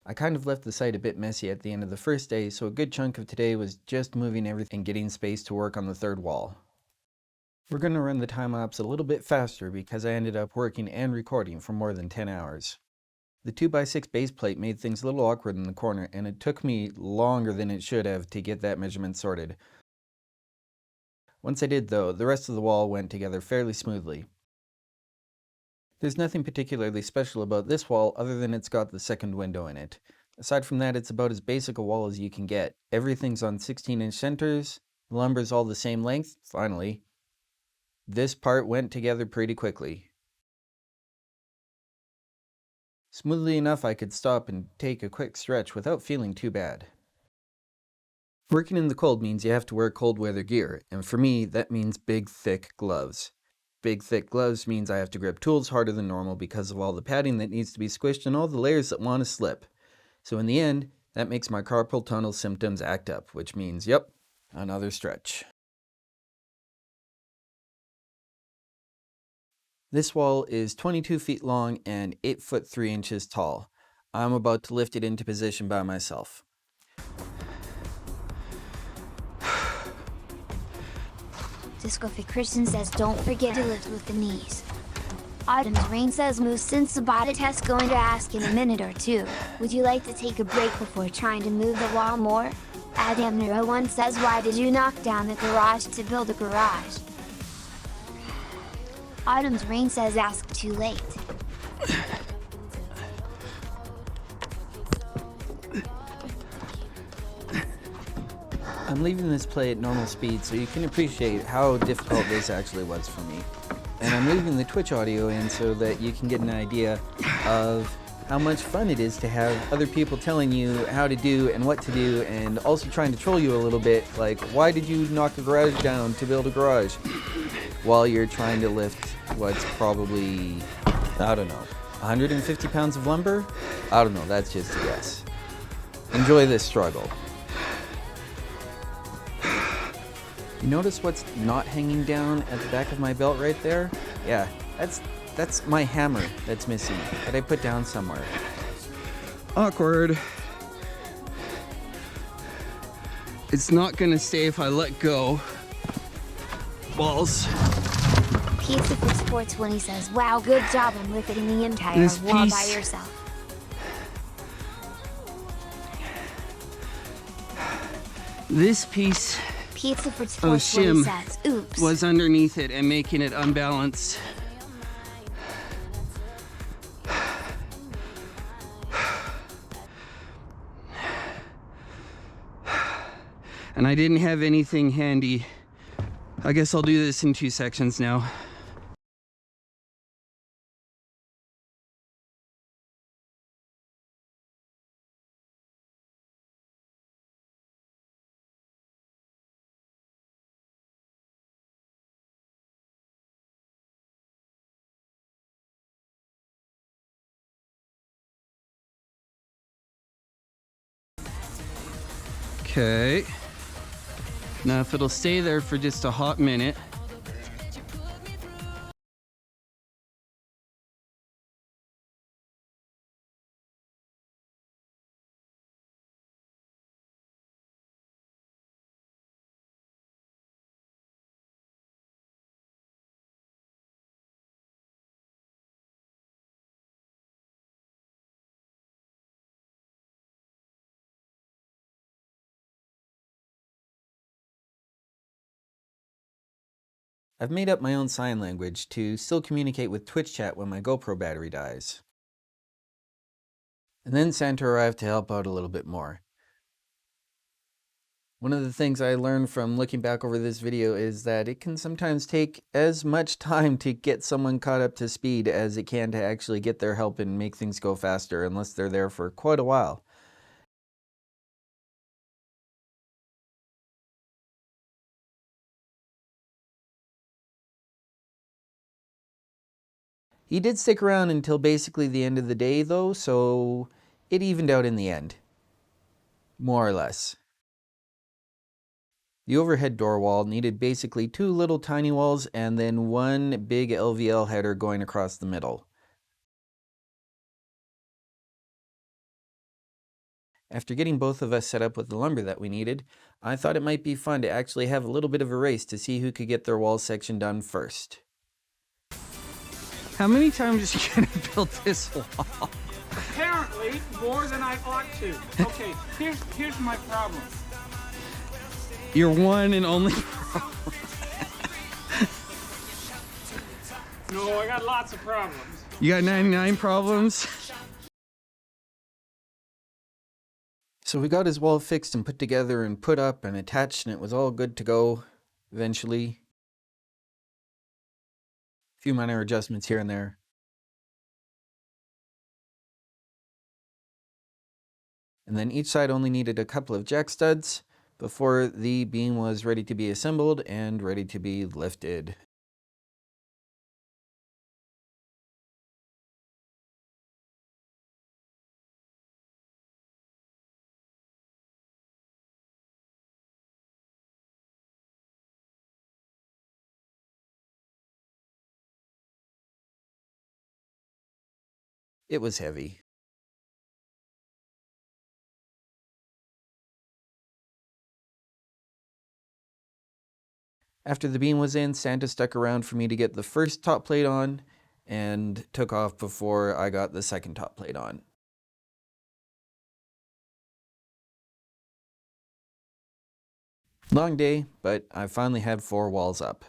I kind of left the site a bit messy at the end of the first day, so a good chunk of today was just moving everything and getting space to work on the third wall. We're going to run the time-lapse a little bit faster because I ended up working and recording for more than 10 hours. The 2x6 base plate made things a little awkward in the corner, and it took me longer than it should have to get that measurement sorted. Once I did though, the rest of the wall went together fairly smoothly. There's nothing particularly special about this wall other than it's got the second window in it. Aside from that, it's about as basic a wall as you can get. Everything's on 16-inch centers, the lumber's all the same length, finally. This part went together pretty quickly. Smoothly enough I could stop and take a quick stretch without feeling too bad. Working in the cold means you have to wear cold weather gear, and for me that means big thick gloves. Big thick gloves means I have to grip tools harder than normal because of all the padding that needs to be squished and all the layers that want to slip. So in the end, that makes my carpal tunnel symptoms act up, which means, yep, another stretch. This wall is 22 feet long and 8 foot 3 inches tall. I'm about to lift it into position by myself. Discofi Christian says don't forget to lift with the knees. Autumn's Rain says move since the body test going to ask in a minute or two. Would you like to take a break before trying to move the wall more? Adam Nero 1 says why did you knock down the garage to build a garage? Autumn's Rain says ask too late. I'm leaving this play at normal speed so you can appreciate how difficult this actually was for me. And I'm leaving the Twitch audio in so that you can get an idea of how much fun it is to have other people telling you how to do and what to do, and also trying to troll you a little bit, like, why did you knock a garage down to build a garage? While you're trying to lift what's probably, I don't know, 150 pounds of lumber? I don't know, that's just a guess. Enjoy this struggle. You notice what's not hanging down at the back of my belt right there? Yeah, that's my hammer that's missing, that I put down somewhere. Awkward. It's not gonna stay if I let go. Balls. Pizza for Sports 20 says wow, good job on lifting the entire wall by yourself. This piece Pizza for Sports 20 says oops. Was underneath it and making it unbalanced. And I didn't have anything handy. I guess I'll do this in 2 sections now. Okay. Now if it'll stay there for just a hot minute. I've made up my own sign language to still communicate with Twitch chat when my GoPro battery dies. And then Santa arrived to help out a little bit more. One of the things I learned from looking back over this video is that it can sometimes take as much time to get someone caught up to speed as it can to actually get their help and make things go faster, unless they're there for quite a while. He did stick around until basically the end of the day though, so it evened out in the end. More or less. The overhead door wall needed basically 2 little tiny walls and then 1 big LVL header going across the middle. After getting both of us set up with the lumber that we needed, I thought it might be fun to actually have a little bit of a race to see who could get their wall section done first. How many times are you gonna build this wall? Apparently, more than I ought to. Okay, here's my problem. Your one and only problem. No, I got lots of problems. You got 99 problems? So we got his wall fixed and put together and put up and attached, and it was all good to go eventually. A few minor adjustments here and there. And then each side only needed a couple of jack studs before the beam was ready to be assembled and ready to be lifted. It was heavy. After the beam was in, Santa stuck around for me to get the first top plate on and took off before I got the second top plate on. Long day, but I finally had 4 walls up.